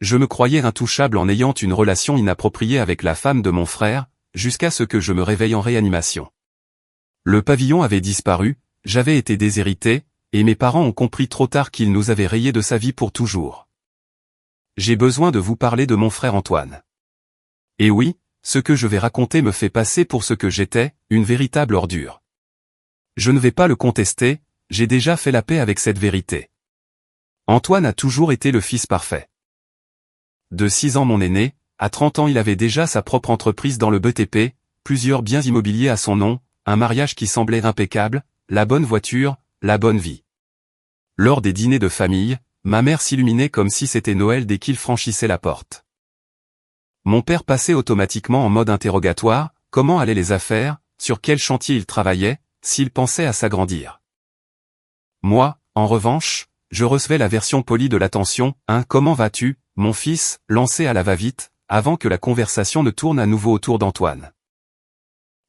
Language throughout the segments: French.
Je me croyais intouchable en ayant une relation inappropriée avec la femme de mon frère, jusqu'à ce que je me réveille en réanimation. Le pavillon avait disparu, j'avais été déshérité, et mes parents ont compris trop tard qu'il nous avait rayés de sa vie pour toujours. J'ai besoin de vous parler de mon frère Antoine. Et oui, ce que je vais raconter me fait passer pour ce que j'étais, une véritable ordure. Je ne vais pas le contester, j'ai déjà fait la paix avec cette vérité. Antoine a toujours été le fils parfait. De 6 ans mon aîné, à 30 ans il avait déjà sa propre entreprise dans le BTP, plusieurs biens immobiliers à son nom, un mariage qui semblait impeccable, la bonne voiture, la bonne vie. Lors des dîners de famille, ma mère s'illuminait comme si c'était Noël dès qu'il franchissait la porte. Mon père passait automatiquement en mode interrogatoire, comment allaient les affaires, sur quel chantier il travaillait, s'il pensait à s'agrandir. Moi, en revanche, je recevais la version polie de l'attention, comment vas-tu, mon fils, lancé à la va-vite, avant que la conversation ne tourne à nouveau autour d'Antoine.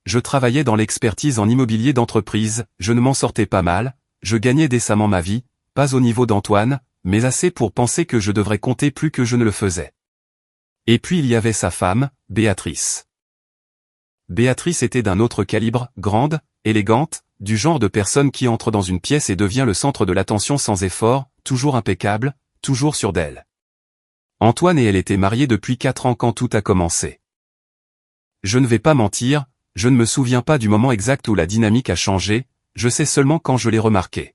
Je travaillais dans l'expertise en immobilier d'entreprise, je ne m'en sortais pas mal, je gagnais décemment ma vie, pas au niveau d'Antoine, mais assez pour penser que je devrais compter plus que je ne le faisais. Et puis il y avait sa femme, Béatrice. Béatrice était d'un autre calibre, grande, élégante, du genre de personne qui entre dans une pièce et devient le centre de l'attention sans effort, toujours impeccable, toujours sûre d'elle. Antoine et elle étaient mariés depuis 4 ans quand tout a commencé. Je ne vais pas mentir, je ne me souviens pas du moment exact où la dynamique a changé, je sais seulement quand je l'ai remarqué.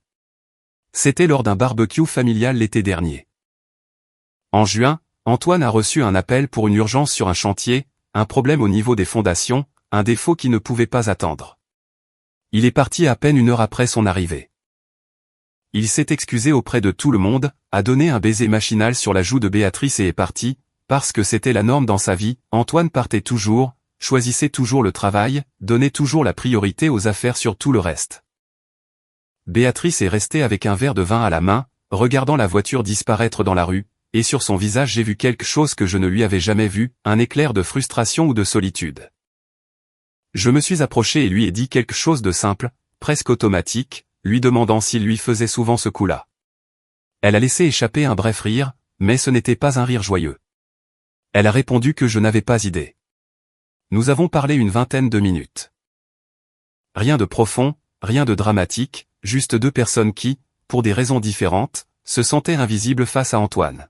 C'était lors d'un barbecue familial l'été dernier. En juin, Antoine a reçu un appel pour une urgence sur un chantier, un problème au niveau des fondations, un défaut qui ne pouvait pas attendre. Il est parti à peine 1 heure après son arrivée. Il s'est excusé auprès de tout le monde, a donné un baiser machinal sur la joue de Béatrice et est parti, parce que c'était la norme dans sa vie. Antoine partait toujours, choisissait toujours le travail, donnait toujours la priorité aux affaires sur tout le reste. Béatrice est restée avec un verre de vin à la main, regardant la voiture disparaître dans la rue, et sur son visage j'ai vu quelque chose que je ne lui avais jamais vu, un éclair de frustration ou de solitude. Je me suis approché et lui ai dit quelque chose de simple, presque automatique, lui demandant s'il lui faisait souvent ce coup-là. Elle a laissé échapper un bref rire, mais ce n'était pas un rire joyeux. Elle a répondu que je n'avais pas idée. Nous avons parlé une vingtaine de minutes. Rien de profond, rien de dramatique, juste 2 personnes qui, pour des raisons différentes, se sentaient invisibles face à Antoine.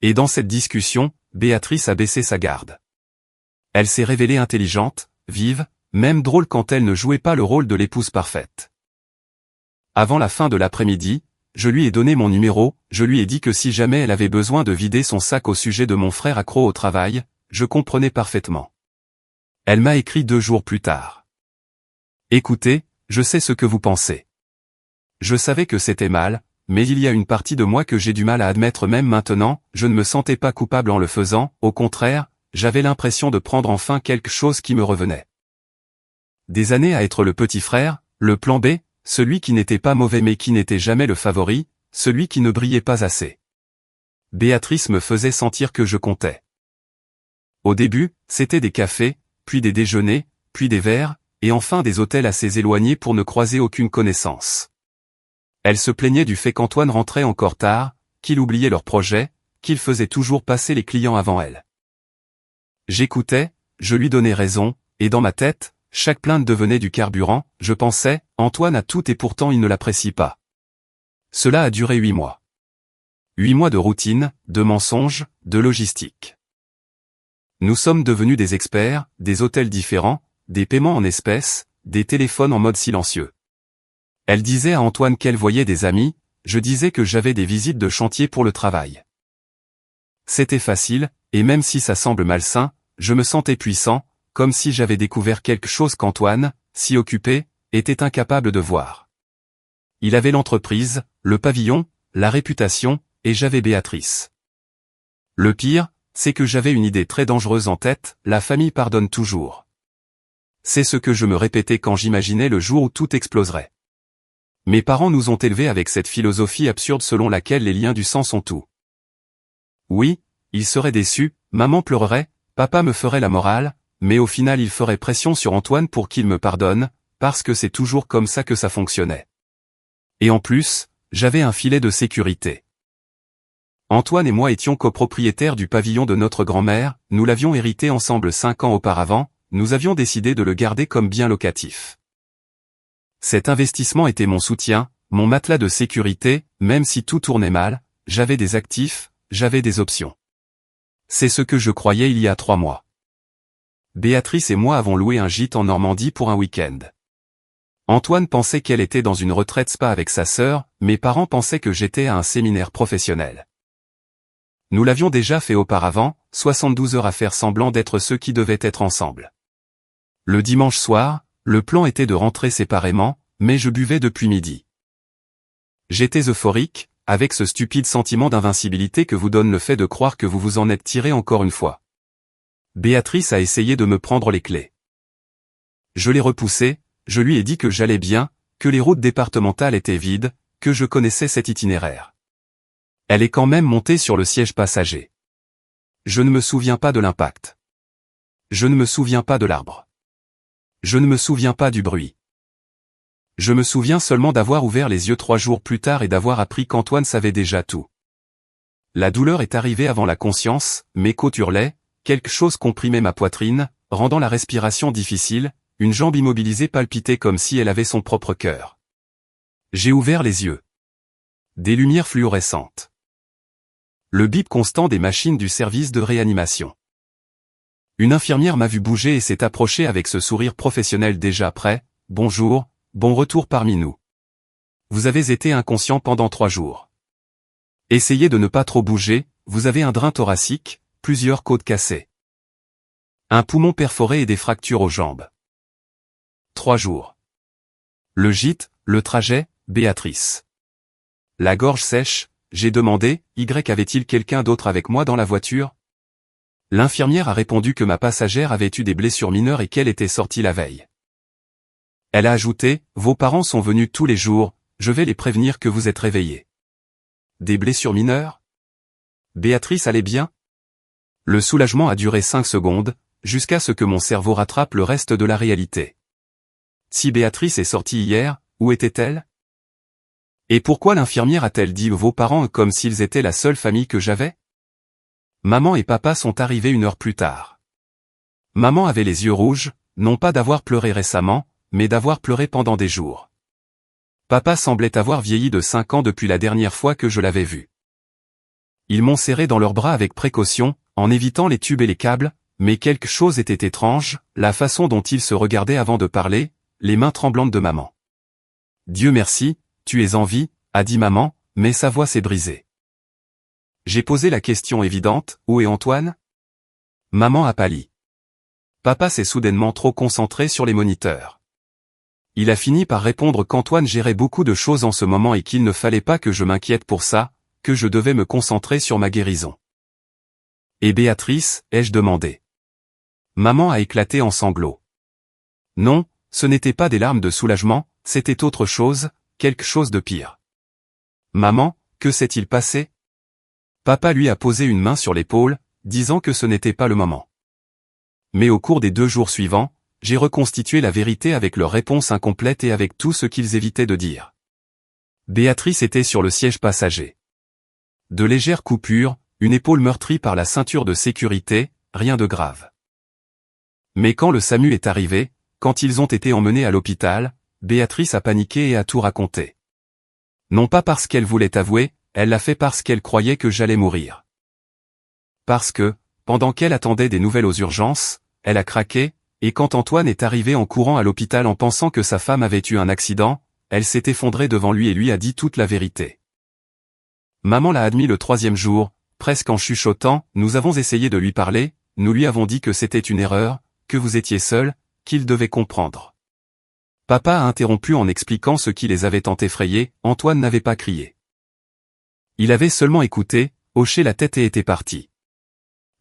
Et dans cette discussion, Béatrice a baissé sa garde. Elle s'est révélée intelligente, vive, même drôle quand elle ne jouait pas le rôle de l'épouse parfaite. Avant la fin de l'après-midi, je lui ai donné mon numéro, je lui ai dit que si jamais elle avait besoin de vider son sac au sujet de mon frère accro au travail, je comprenais parfaitement. Elle m'a écrit 2 jours plus tard. Écoutez, je sais ce que vous pensez. Je savais que c'était mal, mais il y a une partie de moi que j'ai du mal à admettre même maintenant, je ne me sentais pas coupable en le faisant, au contraire, j'avais l'impression de prendre enfin quelque chose qui me revenait. Des années à être le petit frère, le plan B, celui qui n'était pas mauvais mais qui n'était jamais le favori, celui qui ne brillait pas assez. Béatrice me faisait sentir que je comptais. Au début, c'était des cafés, puis des déjeuners, puis des verres, et enfin des hôtels assez éloignés pour ne croiser aucune connaissance. Elle se plaignait du fait qu'Antoine rentrait encore tard, qu'il oubliait leurs projets, qu'il faisait toujours passer les clients avant elle. J'écoutais, je lui donnais raison, et dans ma tête, chaque plainte devenait du carburant, je pensais, Antoine a tout et pourtant il ne l'apprécie pas. Cela a duré 8 mois. 8 mois de routine, de mensonges, de logistique. Nous sommes devenus des experts, des hôtels différents, des paiements en espèces, des téléphones en mode silencieux. Elle disait à Antoine qu'elle voyait des amis, je disais que j'avais des visites de chantier pour le travail. C'était facile, et même si ça semble malsain, je me sentais puissant, comme si j'avais découvert quelque chose qu'Antoine, si occupé, était incapable de voir. Il avait l'entreprise, le pavillon, la réputation, et j'avais Béatrice. Le pire, c'est que j'avais une idée très dangereuse en tête, la famille pardonne toujours. C'est ce que je me répétais quand j'imaginais le jour où tout exploserait. Mes parents nous ont élevés avec cette philosophie absurde selon laquelle les liens du sang sont tout. Oui, ils seraient déçus, maman pleurerait, papa me ferait la morale, mais au final il ferait pression sur Antoine pour qu'il me pardonne, parce que c'est toujours comme ça que ça fonctionnait. Et en plus, j'avais un filet de sécurité. Antoine et moi étions copropriétaires du pavillon de notre grand-mère, nous l'avions hérité ensemble 5 ans auparavant, nous avions décidé de le garder comme bien locatif. Cet investissement était mon soutien, mon matelas de sécurité, même si tout tournait mal, j'avais des actifs, j'avais des options. C'est ce que je croyais il y a 3 mois. Béatrice et moi avons loué un gîte en Normandie pour un week-end. Antoine pensait qu'elle était dans une retraite spa avec sa sœur, mes parents pensaient que j'étais à un séminaire professionnel. Nous l'avions déjà fait auparavant, 72 heures à faire semblant d'être ceux qui devaient être ensemble. Le dimanche soir, le plan était de rentrer séparément, mais je buvais depuis midi. J'étais euphorique, avec ce stupide sentiment d'invincibilité que vous donne le fait de croire que vous vous en êtes tiré encore une fois. Béatrice a essayé de me prendre les clés. Je l'ai repoussé, je lui ai dit que j'allais bien, que les routes départementales étaient vides, que je connaissais cet itinéraire. Elle est quand même montée sur le siège passager. Je ne me souviens pas de l'impact. Je ne me souviens pas de l'arbre. Je ne me souviens pas du bruit. Je me souviens seulement d'avoir ouvert les yeux 3 jours plus tard et d'avoir appris qu'Antoine savait déjà tout. La douleur est arrivée avant la conscience, mes côtes hurlaient, quelque chose comprimait ma poitrine, rendant la respiration difficile, une jambe immobilisée palpitait comme si elle avait son propre cœur. J'ai ouvert les yeux. Des lumières fluorescentes. Le bip constant des machines du service de réanimation. Une infirmière m'a vu bouger et s'est approchée avec ce sourire professionnel déjà prêt. « Bonjour, bon retour parmi nous. Vous avez été inconscient pendant 3 jours. Essayez de ne pas trop bouger, vous avez un drain thoracique, plusieurs côtes cassées. Un poumon perforé et des fractures aux jambes. 3 jours. Le gîte, le trajet, Béatrice. La gorge sèche, j'ai demandé, avait-il quelqu'un d'autre avec moi dans la voiture ? L'infirmière a répondu que ma passagère avait eu des blessures mineures et qu'elle était sortie la veille. Elle a ajouté, vos parents sont venus tous les jours, je vais les prévenir que vous êtes réveillés. Des blessures mineures ? Béatrice allait bien ? Le soulagement a duré 5 secondes, jusqu'à ce que mon cerveau rattrape le reste de la réalité. Si Béatrice est sortie hier, où était-elle ? Et pourquoi l'infirmière a-t-elle dit vos parents comme s'ils étaient la seule famille que j'avais ? Maman et papa sont arrivés 1 heure plus tard. Maman avait les yeux rouges, non pas d'avoir pleuré récemment, mais d'avoir pleuré pendant des jours. Papa semblait avoir vieilli de 5 ans depuis la dernière fois que je l'avais vu. Ils m'ont serré dans leurs bras avec précaution, en évitant les tubes et les câbles, mais quelque chose était étrange, la façon dont ils se regardaient avant de parler, les mains tremblantes de maman. Dieu merci, tu es en vie, a dit maman, mais sa voix s'est brisée. J'ai posé la question évidente, où est Antoine ? Maman a pâli. Papa s'est soudainement trop concentré sur les moniteurs. Il a fini par répondre qu'Antoine gérait beaucoup de choses en ce moment et qu'il ne fallait pas que je m'inquiète pour ça, que je devais me concentrer sur ma guérison. Et Béatrice, ai-je demandé. Maman a éclaté en sanglots. Non, ce n'était pas des larmes de soulagement, c'était autre chose, quelque chose de pire. Maman, que s'est-il passé ? Papa lui a posé une main sur l'épaule, disant que ce n'était pas le moment. Mais au cours des 2 jours suivants, j'ai reconstitué la vérité avec leurs réponses incomplètes et avec tout ce qu'ils évitaient de dire. Béatrice était sur le siège passager. De légères coupures, une épaule meurtrie par la ceinture de sécurité, rien de grave. Mais quand le SAMU est arrivé, quand ils ont été emmenés à l'hôpital, Béatrice a paniqué et a tout raconté. Non pas parce qu'elle voulait avouer, elle l'a fait parce qu'elle croyait que j'allais mourir. Parce que, pendant qu'elle attendait des nouvelles aux urgences, elle a craqué, et quand Antoine est arrivé en courant à l'hôpital en pensant que sa femme avait eu un accident, elle s'est effondrée devant lui et lui a dit toute la vérité. Maman l'a admis le 3e jour, presque en chuchotant, nous avons essayé de lui parler, nous lui avons dit que c'était une erreur, que vous étiez seul, qu'il devait comprendre. Papa a interrompu en expliquant ce qui les avait tant effrayés, Antoine n'avait pas crié. Il avait seulement écouté, hoché la tête et était parti.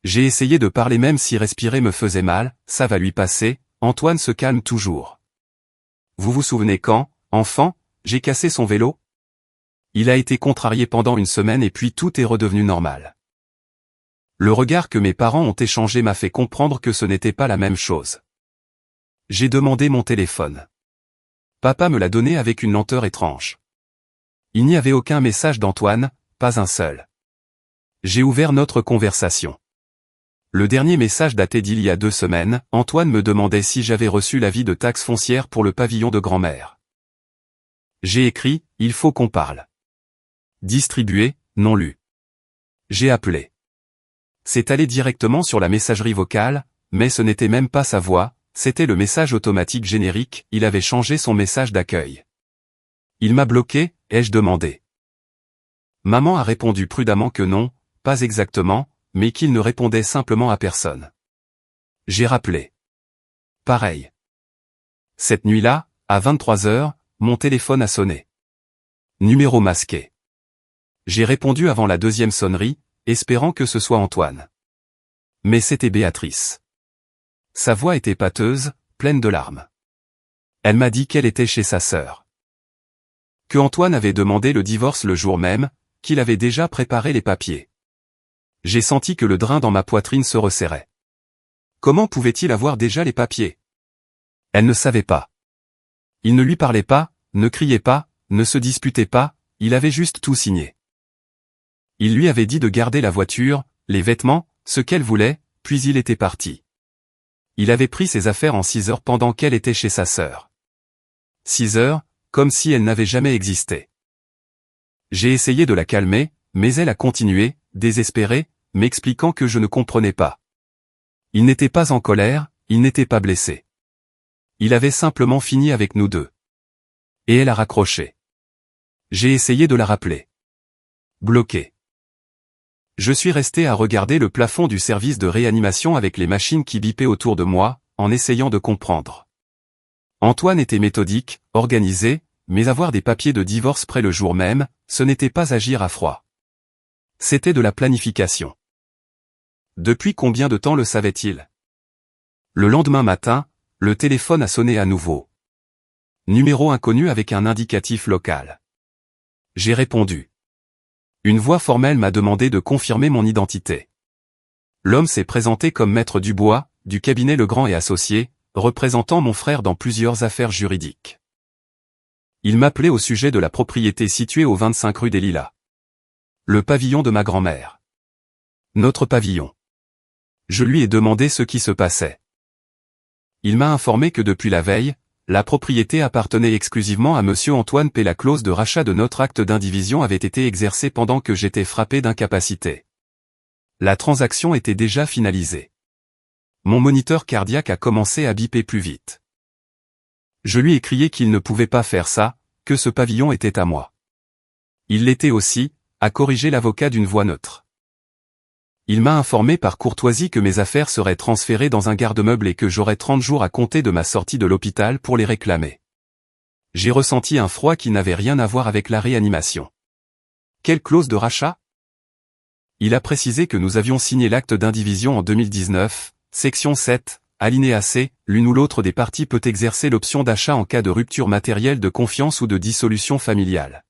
J'ai essayé de parler même si respirer me faisait mal, ça va lui passer, Antoine se calme toujours. Vous vous souvenez quand, enfant, j'ai cassé son vélo ? Il a été contrarié pendant 1 semaine et puis tout est redevenu normal. Le regard que mes parents ont échangé m'a fait comprendre que ce n'était pas la même chose. J'ai demandé mon téléphone. Papa me l'a donné avec une lenteur étrange. Il n'y avait aucun message d'Antoine, pas un seul. J'ai ouvert notre conversation. Le dernier message daté d'il y a 2 semaines, Antoine me demandait si j'avais reçu l'avis de taxe foncière pour le pavillon de grand-mère. J'ai écrit, il faut qu'on parle. Distribué, non lu. J'ai appelé. C'est allé directement sur la messagerie vocale, mais ce n'était même pas sa voix, c'était le message automatique générique, il avait changé son message d'accueil. Il m'a bloqué, ai-je demandé. Maman a répondu prudemment que non, pas exactement, mais qu'il ne répondait simplement à personne. J'ai rappelé. Pareil. Cette nuit-là, à 23h, mon téléphone a sonné. Numéro masqué. J'ai répondu avant la 2e sonnerie, espérant que ce soit Antoine. Mais c'était Béatrice. Sa voix était pâteuse, pleine de larmes. Elle m'a dit qu'elle était chez sa sœur. Que Antoine avait demandé le divorce le jour même, qu'il avait déjà préparé les papiers. J'ai senti que le drain dans ma poitrine se resserrait. Comment pouvait-il avoir déjà les papiers? Elle ne savait pas. Il ne lui parlait pas, ne criait pas, ne se disputait pas, il avait juste tout signé. Il lui avait dit de garder la voiture, les vêtements, ce qu'elle voulait, puis il était parti. Il avait pris ses affaires en 6 heures pendant qu'elle était chez sa sœur. 6 heures, comme si elle n'avait jamais existé. J'ai essayé de la calmer, mais elle a continué, désespérée, m'expliquant que je ne comprenais pas. Il n'était pas en colère, il n'était pas blessé. Il avait simplement fini avec nous deux. Et elle a raccroché. J'ai essayé de la rappeler. Bloqué. Je suis resté à regarder le plafond du service de réanimation avec les machines qui bipaient autour de moi, en essayant de comprendre. Antoine était méthodique, organisé, mais avoir des papiers de divorce prêts le jour même, ce n'était pas agir à froid. C'était de la planification. Depuis combien de temps le savait-il? Le lendemain matin, le téléphone a sonné à nouveau. Numéro inconnu avec un indicatif local. J'ai répondu. Une voix formelle m'a demandé de confirmer mon identité. L'homme s'est présenté comme maître Dubois, du cabinet Legrand et Associés, représentant mon frère dans plusieurs affaires juridiques. Il m'appelait au sujet de la propriété située au 25 rue des Lilas. Le pavillon de ma grand-mère. Notre pavillon. Je lui ai demandé ce qui se passait. Il m'a informé que depuis la veille, la propriété appartenait exclusivement à monsieur Antoine P. La clause de rachat de notre acte d'indivision avait été exercée pendant que j'étais frappé d'incapacité. La transaction était déjà finalisée. Mon moniteur cardiaque a commencé à biper plus vite. Je lui ai crié qu'il ne pouvait pas faire ça, que ce pavillon était à moi. Il l'était aussi, a corrigé l'avocat d'une voix neutre. Il m'a informé par courtoisie que mes affaires seraient transférées dans un garde-meuble et que j'aurais 30 jours à compter de ma sortie de l'hôpital pour les réclamer. J'ai ressenti un froid qui n'avait rien à voir avec la réanimation. Quelle clause de rachat? Il a précisé que nous avions signé l'acte d'indivision en 2019, section 7, alinéa C, l'une ou l'autre des parties peut exercer l'option d'achat en cas de rupture matérielle de confiance ou de dissolution familiale.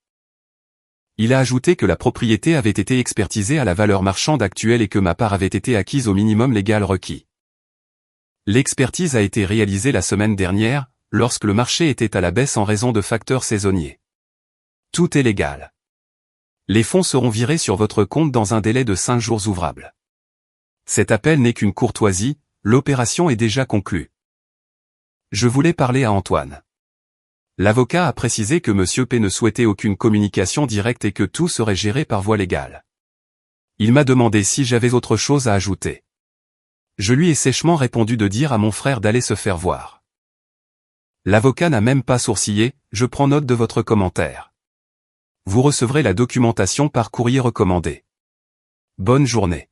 Il a ajouté que la propriété avait été expertisée à la valeur marchande actuelle et que ma part avait été acquise au minimum légal requis. L'expertise a été réalisée la semaine dernière, lorsque le marché était à la baisse en raison de facteurs saisonniers. Tout est légal. Les fonds seront virés sur votre compte dans un délai de 5 jours ouvrables. Cet appel n'est qu'une courtoisie, l'opération est déjà conclue. Je voulais parler à Antoine. L'avocat a précisé que monsieur P ne souhaitait aucune communication directe et que tout serait géré par voie légale. Il m'a demandé si j'avais autre chose à ajouter. Je lui ai sèchement répondu de dire à mon frère d'aller se faire voir. L'avocat n'a même pas sourcillé, je prends note de votre commentaire. Vous recevrez la documentation par courrier recommandé. Bonne journée.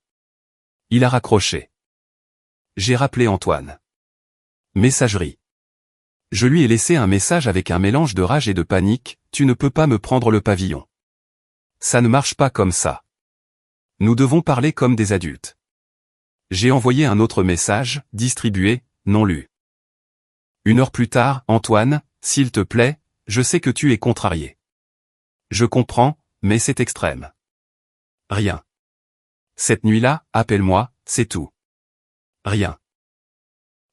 Il a raccroché. J'ai rappelé Antoine. Messagerie. Je lui ai laissé un message avec un mélange de rage et de panique, tu ne peux pas me prendre le pavillon. Ça ne marche pas comme ça. Nous devons parler comme des adultes. J'ai envoyé un autre message, distribué, non lu. 1 heure plus tard, Antoine, s'il te plaît, je sais que tu es contrarié. Je comprends, mais c'est extrême. Rien. Cette nuit-là, appelle-moi, c'est tout. Rien.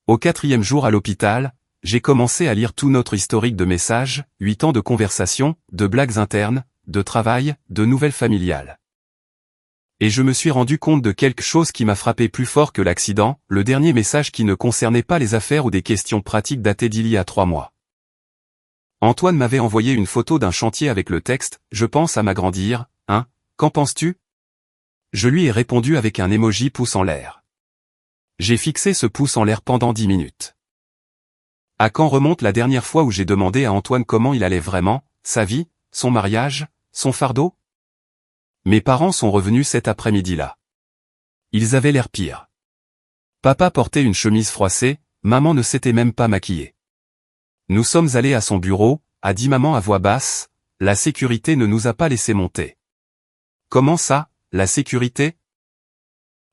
Au 4e jour à l'hôpital, j'ai commencé à lire tout notre historique de messages, 8 ans de conversations, de blagues internes, de travail, de nouvelles familiales. Et je me suis rendu compte de quelque chose qui m'a frappé plus fort que l'accident, le dernier message qui ne concernait pas les affaires ou des questions pratiques daté d'il y a 3 mois. Antoine m'avait envoyé une photo d'un chantier avec le texte « Je pense à m'agrandir, hein, qu'en penses-tu » Je lui ai répondu avec un emoji pouce en l'air. J'ai fixé ce pouce en l'air pendant 10 minutes. À quand remonte la dernière fois où j'ai demandé à Antoine comment il allait vraiment, sa vie, son mariage, son fardeau? Mes parents sont revenus cet après-midi-là. Ils avaient l'air pire. Papa portait une chemise froissée, maman ne s'était même pas maquillée. Nous sommes allés à son bureau, a dit maman à voix basse, la sécurité ne nous a pas laissé monter. Comment ça, la sécurité?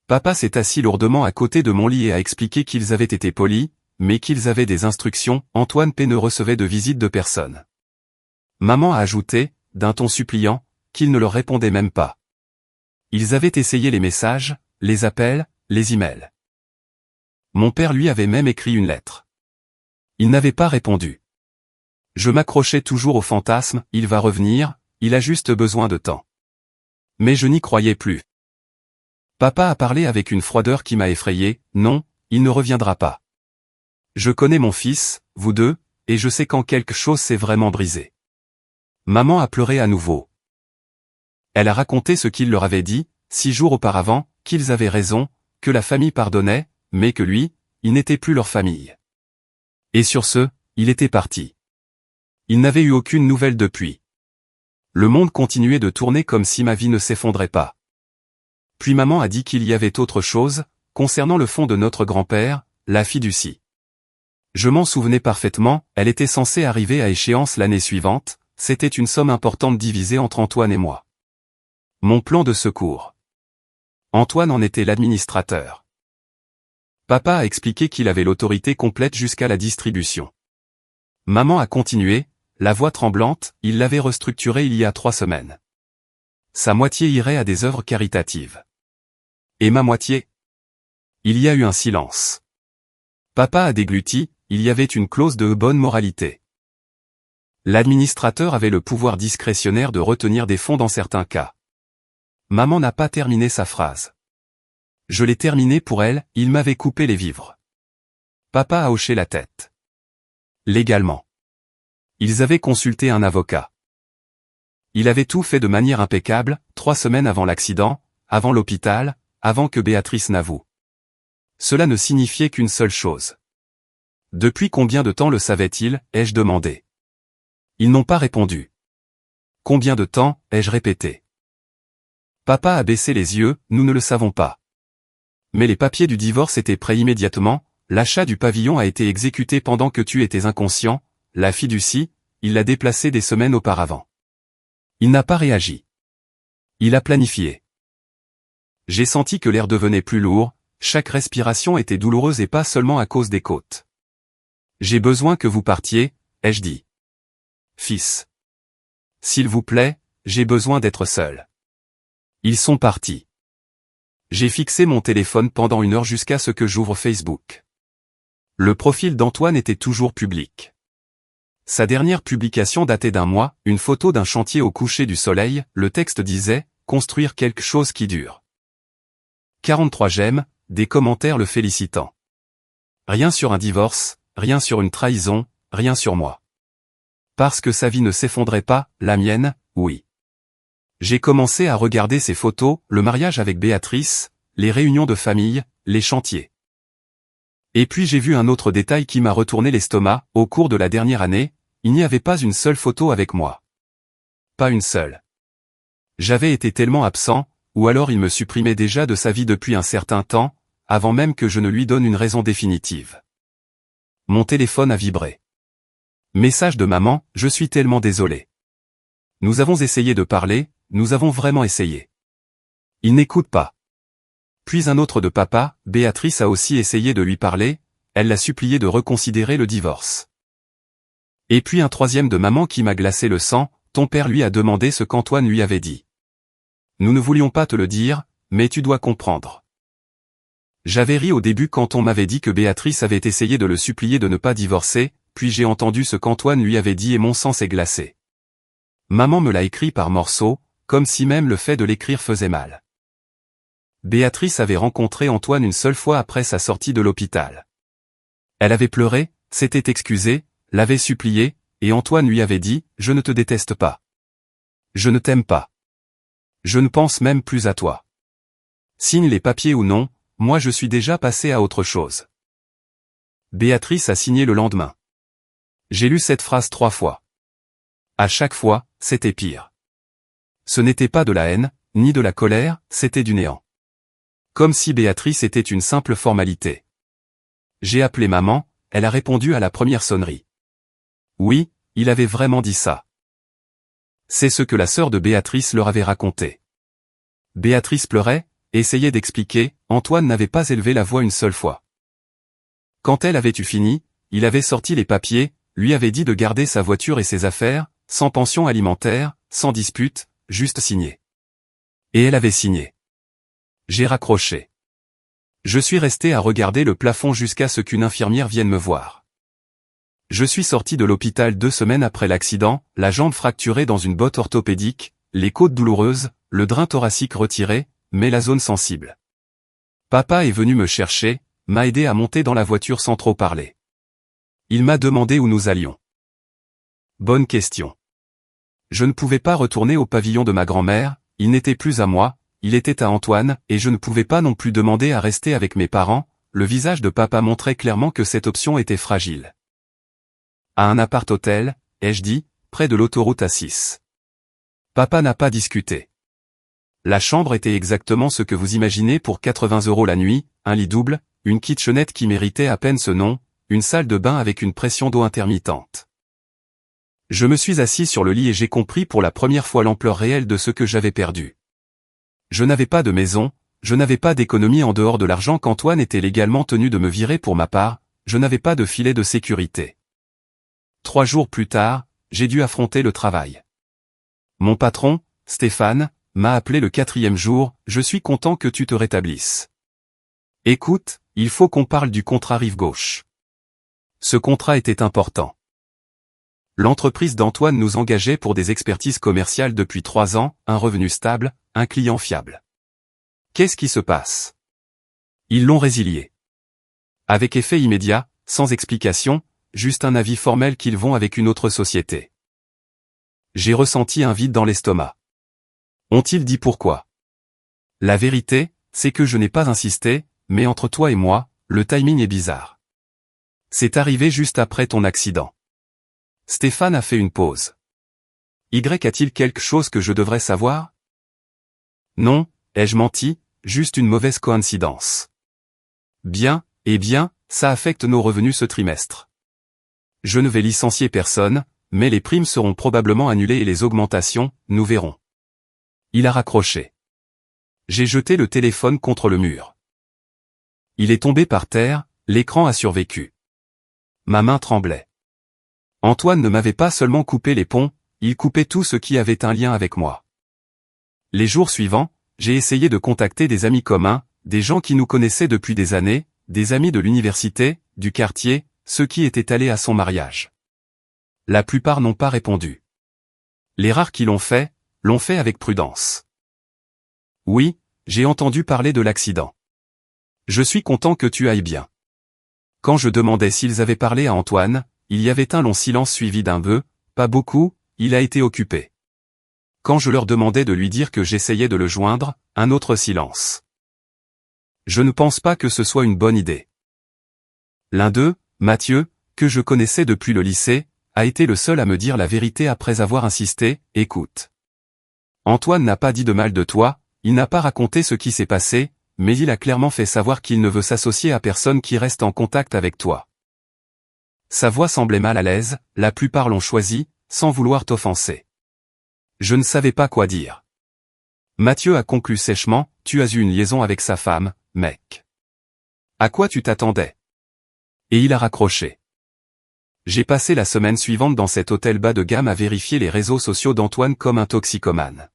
Papa s'est assis lourdement à côté de mon lit et a expliqué qu'ils avaient été polis, mais qu'ils avaient des instructions, Antoine P. ne recevait de visite de personne. Maman a ajouté, d'un ton suppliant, qu'il ne leur répondait même pas. Ils avaient essayé les messages, les appels, les emails. Mon père lui avait même écrit une lettre. Il n'avait pas répondu. Je m'accrochais toujours au fantasme, il va revenir, il a juste besoin de temps. Mais je n'y croyais plus. Papa a parlé avec une froideur qui m'a effrayé, non, il ne reviendra pas. Je connais mon fils, vous deux, et je sais quand quelque chose s'est vraiment brisé. Maman a pleuré à nouveau. Elle a raconté ce qu'il leur avait dit, 6 jours auparavant, qu'ils avaient raison, que la famille pardonnait, mais que lui, il n'était plus leur famille. Et sur ce, il était parti. Il n'avait eu aucune nouvelle depuis. Le monde continuait de tourner comme si ma vie ne s'effondrait pas. Puis maman a dit qu'il y avait autre chose, concernant le fonds de notre grand-père, la fiducie. Je m'en souvenais parfaitement, elle était censée arriver à échéance l'année suivante, c'était une somme importante divisée entre Antoine et moi. Mon plan de secours. Antoine en était l'administrateur. Papa a expliqué qu'il avait l'autorité complète jusqu'à la distribution. Maman a continué, la voix tremblante, il l'avait restructuré il y a 3 semaines. Sa moitié irait à des œuvres caritatives. Et ma moitié? Il y a eu un silence. Papa a dégluti, il y avait une clause de bonne moralité. L'administrateur avait le pouvoir discrétionnaire de retenir des fonds dans certains cas. Maman n'a pas terminé sa phrase. Je l'ai terminée pour elle, il m'avait coupé les vivres. Papa a hoché la tête. Légalement. Ils avaient consulté un avocat. Il avait tout fait de manière impeccable, 3 semaines avant l'accident, avant l'hôpital, avant que Béatrice n'avoue. Cela ne signifiait qu'une seule chose. Depuis combien de temps le savait-il, ai-je demandé. Ils n'ont pas répondu. Combien de temps, ai-je répété. Papa a baissé les yeux, nous ne le savons pas. Mais les papiers du divorce étaient prêts immédiatement, l'achat du pavillon a été exécuté pendant que tu étais inconscient, la fiducie, il l'a déplacée des semaines auparavant. Il n'a pas réagi. Il a planifié. J'ai senti que l'air devenait plus lourd, chaque respiration était douloureuse et pas seulement à cause des côtes. J'ai besoin que vous partiez, ai-je dit. Fils. S'il vous plaît, j'ai besoin d'être seul. Ils sont partis. J'ai fixé mon téléphone pendant 1 heure jusqu'à ce que j'ouvre Facebook. Le profil d'Antoine était toujours public. Sa dernière publication datait d'1 mois, une photo d'un chantier au coucher du soleil, le texte disait « Construire quelque chose qui dure ». 43 j'aime, des commentaires le félicitant. Rien sur un divorce, rien sur une trahison, rien sur moi. Parce que sa vie ne s'effondrait pas, la mienne, oui. J'ai commencé à regarder ces photos, le mariage avec Béatrice, les réunions de famille, les chantiers. Et puis j'ai vu un autre détail qui m'a retourné l'estomac, au cours de la dernière année, il n'y avait pas une seule photo avec moi. Pas une seule. J'avais été tellement absent, ou alors il me supprimait déjà de sa vie depuis un certain temps, avant même que je ne lui donne une raison définitive. Mon téléphone a vibré. Message de maman, je suis tellement désolé. Nous avons essayé de parler, nous avons vraiment essayé. Il n'écoute pas. Puis un autre de papa, Béatrice a aussi essayé de lui parler, elle l'a supplié de reconsidérer le divorce. Et puis un troisième de maman qui m'a glacé le sang, ton père lui a demandé ce qu'Antoine lui avait dit. Nous ne voulions pas te le dire, mais tu dois comprendre. J'avais ri au début quand on m'avait dit que Béatrice avait essayé de le supplier de ne pas divorcer, puis j'ai entendu ce qu'Antoine lui avait dit et mon sang s'est glacé. Maman me l'a écrit par morceaux, comme si même le fait de l'écrire faisait mal. Béatrice avait rencontré Antoine une seule fois après sa sortie de l'hôpital. Elle avait pleuré, s'était excusée, l'avait supplié, et Antoine lui avait dit « Je ne te déteste pas. Je ne t'aime pas. Je ne pense même plus à toi. Signe les papiers ou non, moi je suis déjà passé à autre chose. » Béatrice a signé le lendemain. J'ai lu cette phrase 3 fois. À chaque fois, c'était pire. Ce n'était pas de la haine, ni de la colère, c'était du néant. Comme si Béatrice était une simple formalité. J'ai appelé maman, elle a répondu à la première sonnerie. Oui, il avait vraiment dit ça. C'est ce que la sœur de Béatrice leur avait raconté. Béatrice pleurait, essayait d'expliquer, Antoine n'avait pas élevé la voix une seule fois. Quand elle avait eu fini, il avait sorti les papiers, lui avait dit de garder sa voiture et ses affaires, sans pension alimentaire, sans dispute, juste signer. Et elle avait signé. J'ai raccroché. Je suis resté à regarder le plafond jusqu'à ce qu'une infirmière vienne me voir. Je suis sorti de l'hôpital 2 semaines après l'accident, la jambe fracturée dans une botte orthopédique, les côtes douloureuses, le drain thoracique retiré, mais la zone sensible. Papa est venu me chercher, m'a aidé à monter dans la voiture sans trop parler. Il m'a demandé où nous allions. Bonne question. Je ne pouvais pas retourner au pavillon de ma grand-mère, il n'était plus à moi, il était à Antoine, et je ne pouvais pas non plus demander à rester avec mes parents, le visage de papa montrait clairement que cette option était fragile. À un appart-hôtel, ai-je dit, près de l'autoroute A6. Papa n'a pas discuté. La chambre était exactement ce que vous imaginez pour 80 € la nuit, un lit double, une kitchenette qui méritait à peine ce nom, une salle de bain avec une pression d'eau intermittente. Je me suis assis sur le lit et j'ai compris pour la première fois l'ampleur réelle de ce que j'avais perdu. Je n'avais pas de maison, je n'avais pas d'économie en dehors de l'argent qu'Antoine était légalement tenu de me virer pour ma part, je n'avais pas de filet de sécurité. 3 jours plus tard, j'ai dû affronter le travail. Mon patron, Stéphane, m'a appelé le 4e jour, je suis content que tu te rétablisses. Écoute, il faut qu'on parle du contrat rive gauche. Ce contrat était important. L'entreprise d'Antoine nous engageait pour des expertises commerciales depuis 3 ans, un revenu stable, un client fiable. Qu'est-ce qui se passe? Ils l'ont résilié. Avec effet immédiat, sans explication, juste un avis formel qu'ils vont avec une autre société. J'ai ressenti un vide dans l'estomac. Ont-ils dit pourquoi? La vérité, c'est que je n'ai pas insisté, mais entre toi et moi, le timing est bizarre. C'est arrivé juste après ton accident. Stéphane a fait une pause. Y a-t-il quelque chose que je devrais savoir? Non, ai-je menti, juste une mauvaise coïncidence. Bien, eh bien, ça affecte nos revenus ce trimestre. Je ne vais licencier personne, mais les primes seront probablement annulées et les augmentations, nous verrons. Il a raccroché. J'ai jeté le téléphone contre le mur. Il est tombé par terre, l'écran a survécu. Ma main tremblait. Antoine ne m'avait pas seulement coupé les ponts, il coupait tout ce qui avait un lien avec moi. Les jours suivants, j'ai essayé de contacter des amis communs, des gens qui nous connaissaient depuis des années, des amis de l'université, du quartier, ceux qui étaient allés à son mariage. La plupart n'ont pas répondu. Les rares qui l'ont fait avec prudence. Oui, j'ai entendu parler de l'accident. Je suis content que tu ailles bien. Quand je demandais s'ils avaient parlé à Antoine, il y avait un long silence suivi d'un « pas beaucoup, il a été occupé ». Quand je leur demandais de lui dire que j'essayais de le joindre, un autre silence. Je ne pense pas que ce soit une bonne idée. L'un d'eux, Mathieu, que je connaissais depuis le lycée, a été le seul à me dire la vérité après avoir insisté, « Écoute. Antoine n'a pas dit de mal de toi, il n'a pas raconté ce qui s'est passé, mais il a clairement fait savoir qu'il ne veut s'associer à personne qui reste en contact avec toi. » Sa voix semblait mal à l'aise, la plupart l'ont choisi, sans vouloir t'offenser. Je ne savais pas quoi dire. Mathieu a conclu sèchement, tu as eu une liaison avec sa femme, mec. À quoi tu t'attendais? Et il a raccroché. J'ai passé la semaine suivante dans cet hôtel bas de gamme à vérifier les réseaux sociaux d'Antoine comme un toxicomane.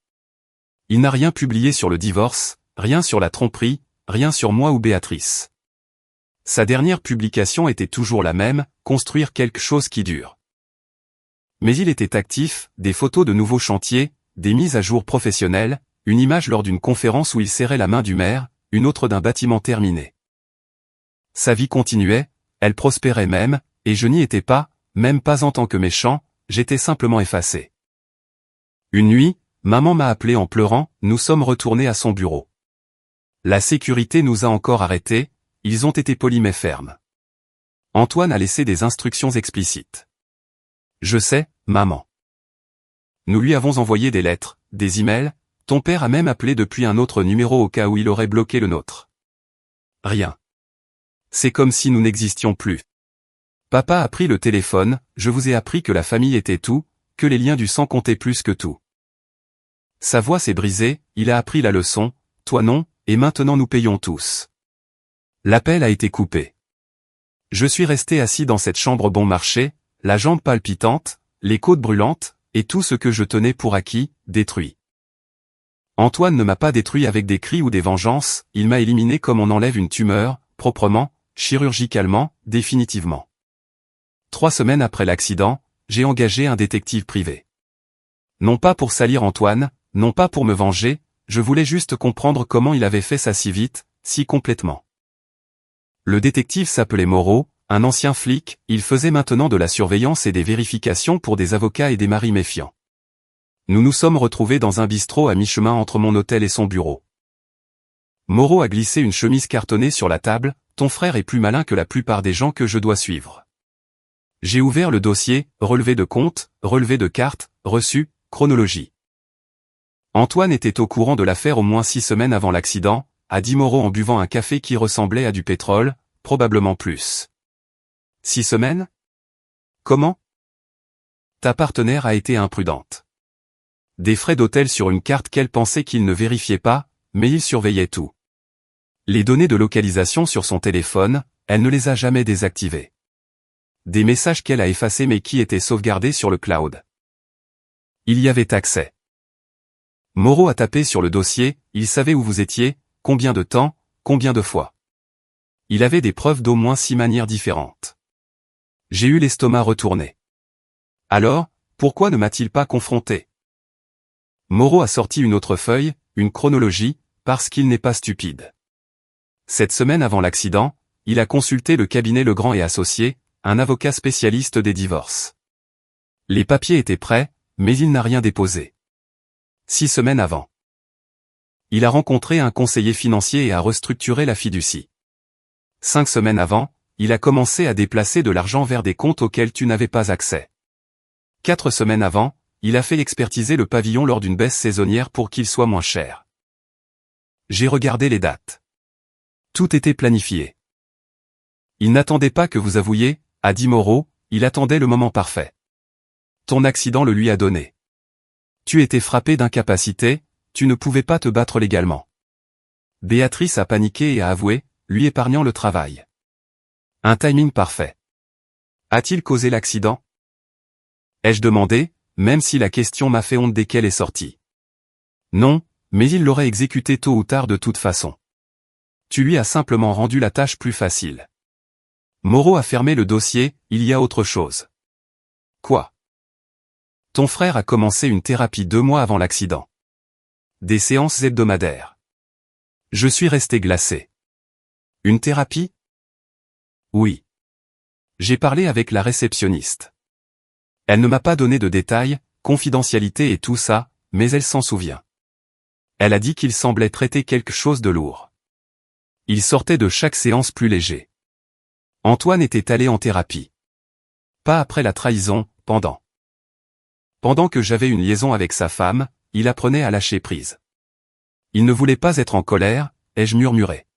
Il n'a rien publié sur le divorce, rien sur la tromperie, rien sur moi ou Béatrice. Sa dernière publication était toujours la même, construire quelque chose qui dure. Mais il était actif, des photos de nouveaux chantiers, des mises à jour professionnelles, une image lors d'une conférence où il serrait la main du maire, une autre d'un bâtiment terminé. Sa vie continuait, elle prospérait même, et je n'y étais pas, même pas en tant que méchant, j'étais simplement effacé. Une nuit, maman m'a appelé en pleurant, nous sommes retournés à son bureau. La sécurité nous a encore arrêtés, ils ont été polis mais fermes. Antoine a laissé des instructions explicites. Je sais, maman. Nous lui avons envoyé des lettres, des emails, ton père a même appelé depuis un autre numéro au cas où il aurait bloqué le nôtre. Rien. C'est comme si nous n'existions plus. Papa a pris le téléphone, je vous ai appris que la famille était tout, que les liens du sang comptaient plus que tout. Sa voix s'est brisée, il a appris la leçon, toi non, et maintenant nous payons tous. L'appel a été coupé. Je suis resté assis dans cette chambre bon marché, la jambe palpitante, les côtes brûlantes, et tout ce que je tenais pour acquis, détruit. Antoine ne m'a pas détruit avec des cris ou des vengeances, il m'a éliminé comme on enlève une tumeur, proprement, chirurgicalement, définitivement. 3 semaines après l'accident, j'ai engagé un détective privé. Non pas pour salir Antoine, non pas pour me venger, je voulais juste comprendre comment il avait fait ça si vite, si complètement. Le détective s'appelait Moreau, un ancien flic, il faisait maintenant de la surveillance et des vérifications pour des avocats et des maris méfiants. Nous nous sommes retrouvés dans un bistrot à mi-chemin entre mon hôtel et son bureau. Moreau a glissé une chemise cartonnée sur la table, ton frère est plus malin que la plupart des gens que je dois suivre. J'ai ouvert le dossier, relevé de comptes, relevé de cartes, reçu, chronologie. Antoine était au courant de l'affaire au moins 6 semaines avant l'accident, a dit Moreau en buvant un café qui ressemblait à du pétrole, probablement plus. 6 semaines? Comment? Ta partenaire a été imprudente. Des frais d'hôtel sur une carte qu'elle pensait qu'il ne vérifiait pas, mais il surveillait tout. Les données de localisation sur son téléphone, elle ne les a jamais désactivées. Des messages qu'elle a effacés mais qui étaient sauvegardés sur le cloud. Il y avait accès. Moreau a tapé sur le dossier, il savait où vous étiez, combien de temps, combien de fois. Il avait des preuves d'au moins 6 manières différentes. J'ai eu l'estomac retourné. Alors, pourquoi ne m'a-t-il pas confronté? Moreau a sorti une autre feuille, une chronologie, parce qu'il n'est pas stupide. Cette semaine avant l'accident, il a consulté le cabinet Legrand et Associés, un avocat spécialiste des divorces. Les papiers étaient prêts, mais il n'a rien déposé. 6 semaines avant. Il a rencontré un conseiller financier et a restructuré la fiducie. 5 semaines avant, il a commencé à déplacer de l'argent vers des comptes auxquels tu n'avais pas accès. 4 semaines avant, il a fait expertiser le pavillon lors d'une baisse saisonnière pour qu'il soit moins cher. J'ai regardé les dates. Tout était planifié. Il n'attendait pas que vous avouiez, a dit Moreau, il attendait le moment parfait. Ton accident le lui a donné. Tu étais frappé d'incapacité, tu ne pouvais pas te battre légalement. Béatrice a paniqué et a avoué, lui épargnant le travail. Un timing parfait. A-t-il causé l'accident? Ai-je demandé, même si la question m'a fait honte dès qu'elle est sortie. Non, mais il l'aurait exécuté tôt ou tard de toute façon. Tu lui as simplement rendu la tâche plus facile. Moreau a fermé le dossier, il y a autre chose. Quoi? Ton frère a commencé une thérapie 2 mois avant l'accident. Des séances hebdomadaires. Je suis resté glacé. Une thérapie? Oui. J'ai parlé avec la réceptionniste. Elle ne m'a pas donné de détails, confidentialité et tout ça, mais elle s'en souvient. Elle a dit qu'il semblait traiter quelque chose de lourd. Il sortait de chaque séance plus léger. Antoine était allé en thérapie. Pas après la trahison, pendant. Pendant que j'avais une liaison avec sa femme, il apprenait à lâcher prise. Il ne voulait pas être en colère, ai-je murmuré.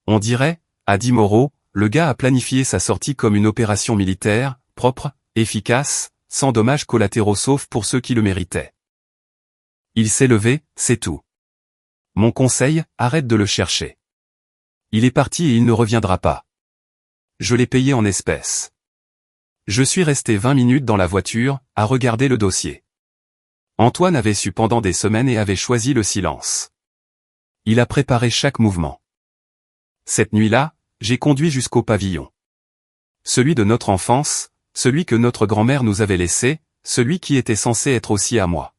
On dirait, a dit Moreau, le gars a planifié sa sortie comme une opération militaire, propre, efficace, sans dommages collatéraux sauf pour ceux qui le méritaient. Il s'est levé, c'est tout. Mon conseil, arrête de le chercher. Il est parti et il ne reviendra pas. Je l'ai payé en espèces. Je suis resté 20 minutes dans la voiture, à regarder le dossier. Antoine avait su pendant des semaines et avait choisi le silence. Il a préparé chaque mouvement. Cette nuit-là, j'ai conduit jusqu'au pavillon. Celui de notre enfance, celui que notre grand-mère nous avait laissé, celui qui était censé être aussi à moi.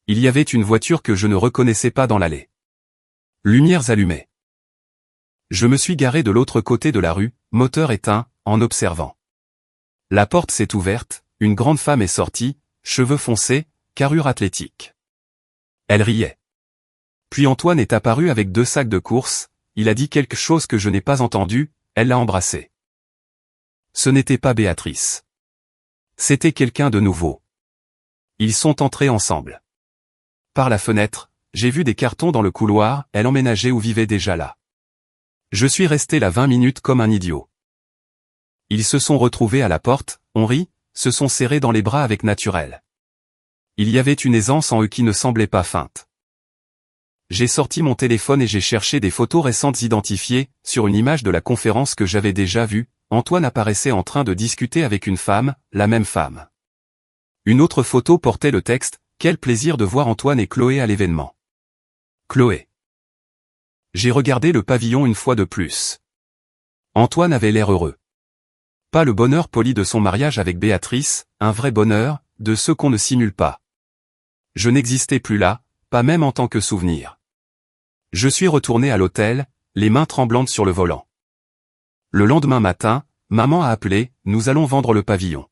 Il y avait une voiture que je ne reconnaissais pas dans l'allée. Lumières allumées. Je me suis garé de l'autre côté de la rue, moteur éteint, en observant. La porte s'est ouverte, une grande femme est sortie, cheveux foncés, carrure athlétique. Elle riait. Puis Antoine est apparu avec 2 sacs de course, il a dit quelque chose que je n'ai pas entendu, elle l'a embrassé. Ce n'était pas Béatrice. C'était quelqu'un de nouveau. Ils sont entrés ensemble. Par la fenêtre, j'ai vu des cartons dans le couloir, elle emménageait ou vivait déjà là. Je suis resté là 20 minutes comme un idiot. Ils se sont retrouvés à la porte, on rit, se sont serrés dans les bras avec naturel. Il y avait une aisance en eux qui ne semblait pas feinte. J'ai sorti mon téléphone et j'ai cherché des photos récentes identifiées, sur une image de la conférence que j'avais déjà vue, Antoine apparaissait en train de discuter avec une femme, la même femme. Une autre photo portait le texte « Quel plaisir de voir Antoine et Chloé à l'événement. Chloé. » J'ai regardé le pavillon une fois de plus. Antoine avait l'air heureux. Pas le bonheur poli de son mariage avec Béatrice, un vrai bonheur, de ceux qu'on ne simule pas. Je n'existais plus là, pas même en tant que souvenir. Je suis retourné à l'hôtel, les mains tremblantes sur le volant. Le lendemain matin, maman a appelé, nous allons vendre le pavillon.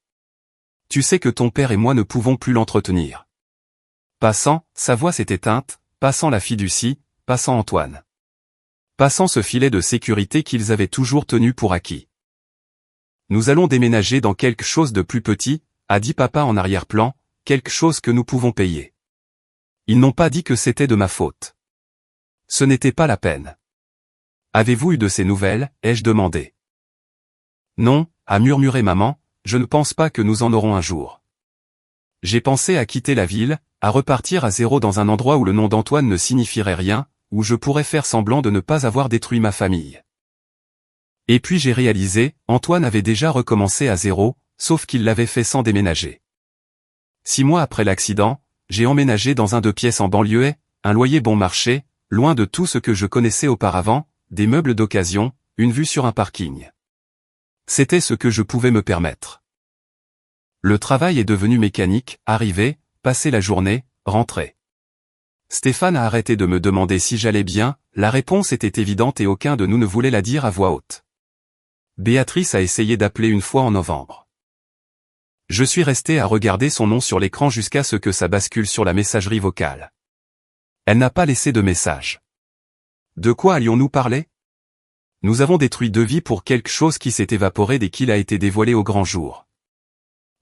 Tu sais que ton père et moi ne pouvons plus l'entretenir. Passant, sa voix s'est éteinte, passant la fiducie, passant Antoine. Passant ce filet de sécurité qu'ils avaient toujours tenu pour acquis. Nous allons déménager dans quelque chose de plus petit, a dit papa en arrière-plan, quelque chose que nous pouvons payer. Ils n'ont pas dit que c'était de ma faute. Ce n'était pas la peine. Avez-vous eu de ces nouvelles, ai-je demandé. Non, a murmuré maman, je ne pense pas que nous en aurons un jour. J'ai pensé à quitter la ville, à repartir à zéro dans un endroit où le nom d'Antoine ne signifierait rien, où je pourrais faire semblant de ne pas avoir détruit ma famille. Et puis j'ai réalisé, Antoine avait déjà recommencé à zéro, sauf qu'il l'avait fait sans déménager. 6 mois après l'accident, j'ai emménagé dans un 2 pièces en banlieue, un loyer bon marché, loin de tout ce que je connaissais auparavant, des meubles d'occasion, une vue sur un parking. C'était ce que je pouvais me permettre. Le travail est devenu mécanique, arriver, passer la journée, rentrer. Stéphane a arrêté de me demander si j'allais bien, la réponse était évidente et aucun de nous ne voulait la dire à voix haute. Béatrice a essayé d'appeler une fois en novembre. Je suis resté à regarder son nom sur l'écran jusqu'à ce que ça bascule sur la messagerie vocale. Elle n'a pas laissé de message. De quoi allions-nous parler? Nous avons détruit 2 vies pour quelque chose qui s'est évaporé dès qu'il a été dévoilé au grand jour.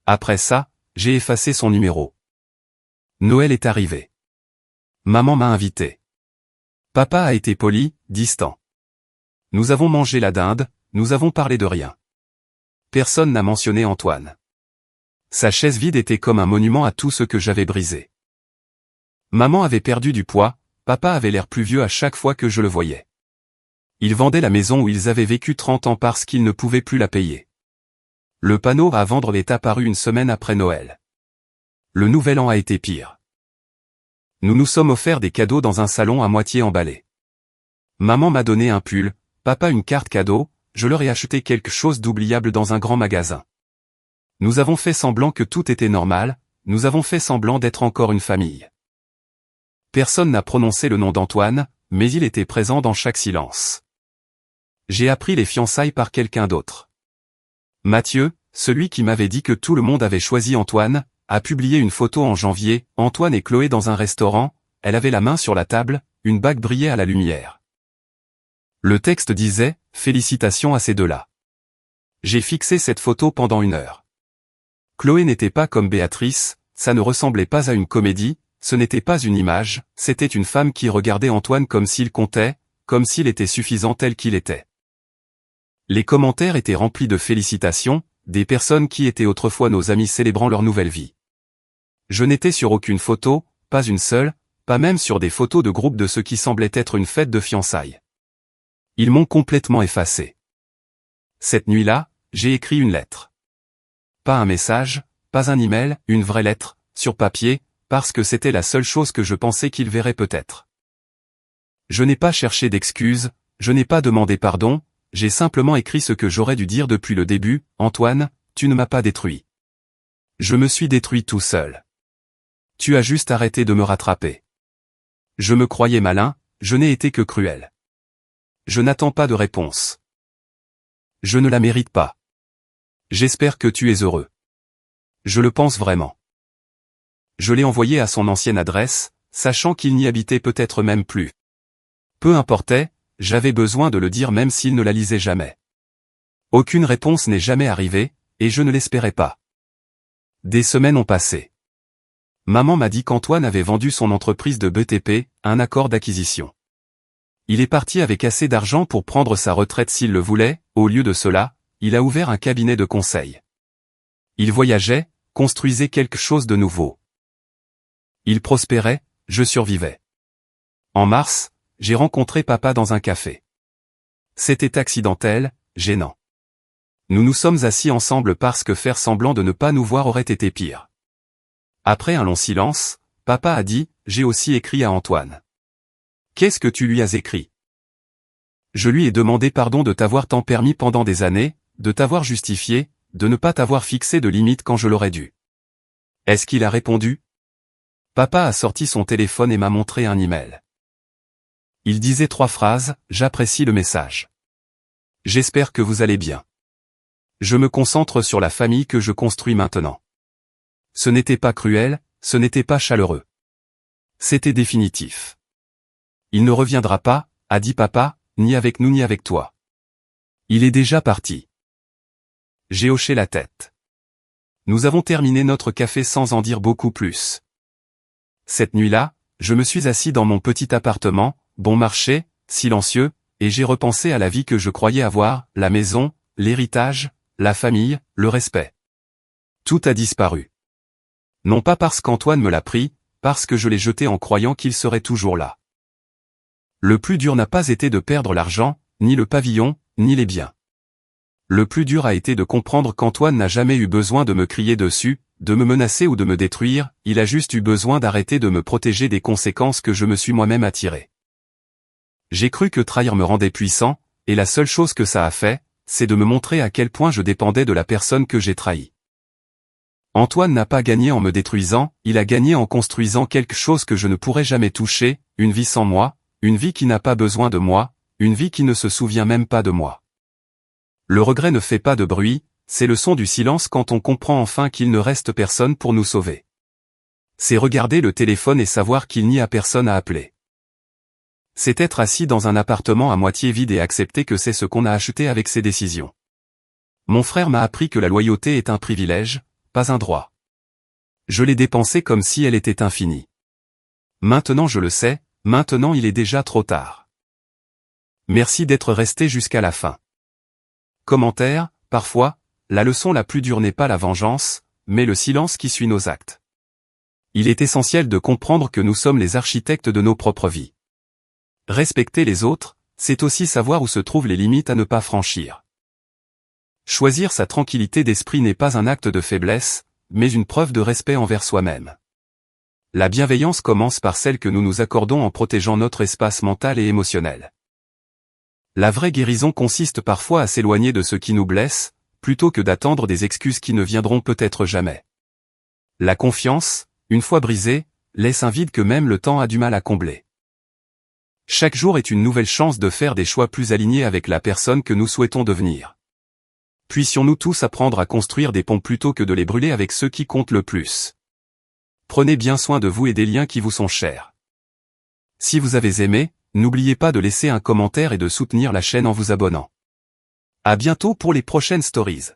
Après ça, j'ai effacé son numéro. Noël est arrivé. Maman m'a invité. Papa a été poli, distant. Nous avons mangé la dinde, nous avons parlé de rien. Personne n'a mentionné Antoine. Sa chaise vide était comme un monument à tout ce que j'avais brisé. Maman avait perdu du poids, papa avait l'air plus vieux à chaque fois que je le voyais. Ils vendaient la maison où ils avaient vécu 30 ans parce qu'ils ne pouvaient plus la payer. Le panneau à vendre est apparu une semaine après Noël. Le nouvel an a été pire. Nous nous sommes offerts des cadeaux dans un salon à moitié emballé. Maman m'a donné un pull, papa une carte cadeau, je leur ai acheté quelque chose d'oubliable dans un grand magasin. Nous avons fait semblant que tout était normal, nous avons fait semblant d'être encore une famille. Personne n'a prononcé le nom d'Antoine, mais il était présent dans chaque silence. J'ai appris les fiançailles par quelqu'un d'autre. Mathieu, celui qui m'avait dit que tout le monde avait choisi Antoine, a publié une photo en janvier, Antoine et Chloé dans un restaurant, elle avait la main sur la table, une bague brillait à la lumière. Le texte disait « Félicitations à ces deux-là ». J'ai fixé cette photo pendant 1 heure. Chloé n'était pas comme Béatrice, ça ne ressemblait pas à une comédie, ce n'était pas une image, c'était une femme qui regardait Antoine comme s'il comptait, comme s'il était suffisant tel qu'il était. Les commentaires étaient remplis de félicitations, des personnes qui étaient autrefois nos amis célébrant leur nouvelle vie. Je n'étais sur aucune photo, pas une seule, pas même sur des photos de groupe de ce qui semblait être une fête de fiançailles. Ils m'ont complètement effacé. Cette nuit-là, j'ai écrit une lettre. Pas un message, pas un email, une vraie lettre, sur papier, parce que c'était la seule chose que je pensais qu'ils verraient peut-être. Je n'ai pas cherché d'excuses, je n'ai pas demandé pardon, j'ai simplement écrit ce que j'aurais dû dire depuis le début, Antoine, tu ne m'as pas détruit. Je me suis détruit tout seul. Tu as juste arrêté de me rattraper. Je me croyais malin, je n'ai été que cruel. Je n'attends pas de réponse. Je ne la mérite pas. J'espère que tu es heureux. Je le pense vraiment. Je l'ai envoyé à son ancienne adresse, sachant qu'il n'y habitait peut-être même plus. Peu importait, j'avais besoin de le dire même s'il ne la lisait jamais. Aucune réponse n'est jamais arrivée, et je ne l'espérais pas. Des semaines ont passé. Maman m'a dit qu'Antoine avait vendu son entreprise de BTP, un accord d'acquisition. Il est parti avec assez d'argent pour prendre sa retraite s'il le voulait, au lieu de cela, il a ouvert un cabinet de conseil. Il voyageait, construisait quelque chose de nouveau. Il prospérait, je survivais. En mars, j'ai rencontré papa dans un café. C'était accidentel, gênant. Nous nous sommes assis ensemble parce que faire semblant de ne pas nous voir aurait été pire. Après un long silence, papa a dit, « J'ai aussi écrit à Antoine. » « Qu'est-ce que tu lui as écrit ? » Je lui ai demandé pardon de t'avoir tant permis pendant des années, de t'avoir justifié, de ne pas t'avoir fixé de limites quand je l'aurais dû. Est-ce qu'il a répondu ? Papa a sorti son téléphone et m'a montré un email. Il disait 3 phrases, « J'apprécie le message. J'espère que vous allez bien. Je me concentre sur la famille que je construis maintenant. » Ce n'était pas cruel, ce n'était pas chaleureux. C'était définitif. Il ne reviendra pas, a dit papa, ni avec nous ni avec toi. Il est déjà parti. J'ai hoché la tête. Nous avons terminé notre café sans en dire beaucoup plus. Cette nuit-là, je me suis assis dans mon petit appartement, bon marché, silencieux, et j'ai repensé à la vie que je croyais avoir, la maison, l'héritage, la famille, le respect. Tout a disparu. Non pas parce qu'Antoine me l'a pris, parce que je l'ai jeté en croyant qu'il serait toujours là. Le plus dur n'a pas été de perdre l'argent, ni le pavillon, ni les biens. Le plus dur a été de comprendre qu'Antoine n'a jamais eu besoin de me crier dessus, de me menacer ou de me détruire, il a juste eu besoin d'arrêter de me protéger des conséquences que je me suis moi-même attirées. J'ai cru que trahir me rendait puissant, et la seule chose que ça a fait, c'est de me montrer à quel point je dépendais de la personne que j'ai trahie. Antoine n'a pas gagné en me détruisant, il a gagné en construisant quelque chose que je ne pourrai jamais toucher, une vie sans moi, une vie qui n'a pas besoin de moi, une vie qui ne se souvient même pas de moi. Le regret ne fait pas de bruit, c'est le son du silence quand on comprend enfin qu'il ne reste personne pour nous sauver. C'est regarder le téléphone et savoir qu'il n'y a personne à appeler. C'est être assis dans un appartement à moitié vide et accepter que c'est ce qu'on a acheté avec ses décisions. Mon frère m'a appris que la loyauté est un privilège, pas un droit. Je l'ai dépensée comme si elle était infinie. Maintenant je le sais, maintenant il est déjà trop tard. Merci d'être resté jusqu'à la fin. Commentaire, parfois, la leçon la plus dure n'est pas la vengeance, mais le silence qui suit nos actes. Il est essentiel de comprendre que nous sommes les architectes de nos propres vies. Respecter les autres, c'est aussi savoir où se trouvent les limites à ne pas franchir. Choisir sa tranquillité d'esprit n'est pas un acte de faiblesse, mais une preuve de respect envers soi-même. La bienveillance commence par celle que nous nous accordons en protégeant notre espace mental et émotionnel. La vraie guérison consiste parfois à s'éloigner de ce qui nous blesse, plutôt que d'attendre des excuses qui ne viendront peut-être jamais. La confiance, une fois brisée, laisse un vide que même le temps a du mal à combler. Chaque jour est une nouvelle chance de faire des choix plus alignés avec la personne que nous souhaitons devenir. Puissions-nous tous apprendre à construire des ponts plutôt que de les brûler avec ceux qui comptent le plus. Prenez bien soin de vous et des liens qui vous sont chers. Si vous avez aimé, n'oubliez pas de laisser un commentaire et de soutenir la chaîne en vous abonnant. À bientôt pour les prochaines stories.